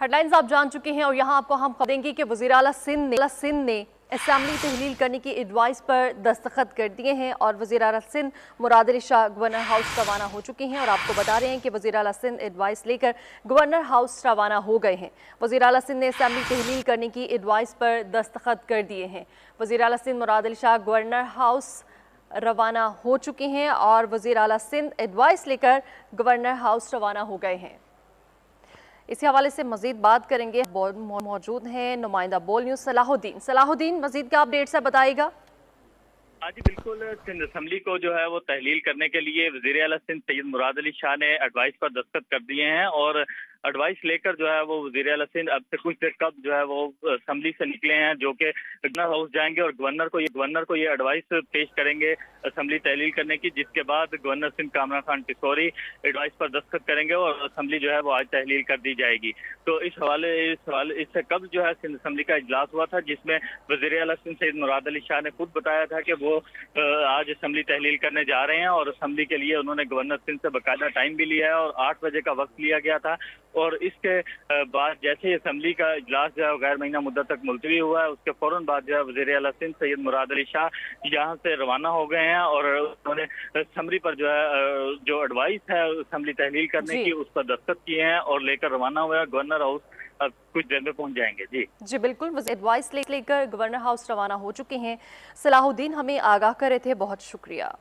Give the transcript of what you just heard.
Headlines आप जान चुके हैं और यहाँ आपको हम खबर देंगे कि वज़ीर आला सिंध ने असेंबली तहलील करने की एडवाइस पर दस्तखत कर दिए हैं और वज़ीर आला सिंध मुराद अली शाह गवर्नर हाउस रवाना हो चुके हैं। और आपको बता रहे हैं कि वज़ीर आला सिंध एडवाइस लेकर गवर्नर हाउस रवाना हो गए हैं। वज़ीर आला सिंध ने असेंबली तहलील करने की एडवाइस पर दस्तखत कर दिए हैं। वज़ीर आला सिंध मुराद अली शाह गवर्नर हाउस रवाना हो चुके हैं और वज़ीर आला सिंध एडवाइस लेकर गवर्नर हाउस रवाना हो गए हैं। इसी हवाले से मजीद बात करेंगे। मौजूद हैं नुमाइंदा बोल न्यूज़ सलाहुद्दीन, मजीद क्या अपडेट्स है बताइएगा। हाँ जी बिल्कुल, सिंध असम्बली को जो है वो तहलील करने के लिए वज़ीर आला सिंध सैयद मुराद अली शाह ने एडवाइस पर दस्तखत कर दिए हैं और एडवाइस लेकर जो है वो वज़ीर आला सिंध अब से कुछ देर कब जो है वो असम्बली से निकले हैं, जो कि गवर्नर हाउस जाएंगे और गवर्नर को ये एडवाइस पेश करेंगे असम्बली तहलील करने की, जिसके बाद गवर्नर सिंध कामरान खान पिसौरी एडवाइस पर दस्तखत करेंगे और असम्बली जो है वो आज तहलील कर दी जाएगी। तो इस हवाले इससे कब जो है सिंध असम्बली का इजलास हुआ था, जिसमें वज़ीर आला सिंध सैयद मुराद अली शाह ने खुद बताया था कि वो आज असम्बली तहलील करने जा रहे हैं और असम्बली के लिए उन्होंने गवर्नर सिंध से बाकायदा टाइम भी लिया है और 8 बजे का वक्त लिया गया था। और इसके बाद जैसे असम्बली का इजलास जो है गैर महीना मुद्दत तक मुलतवी हुआ है, उसके फौरन बाद जो है वज़ीर आला सिंध सैयद मुराद अली शाह यहाँ से रवाना हो गए हैं और उन्होंने असम्बली पर जो है जो एडवाइस है असम्बली तहलील करने की उस पर दस्तखत किए हैं और लेकर रवाना हुआ है। गवर्नर हाउस अब कुछ देर में पहुंच जाएंगे। जी बिल्कुल, एडवाइस लेकर गवर्नर हाउस रवाना हो चुके हैं। सलाहुद्दीन हमें आगाह कर रहे थे, बहुत शुक्रिया।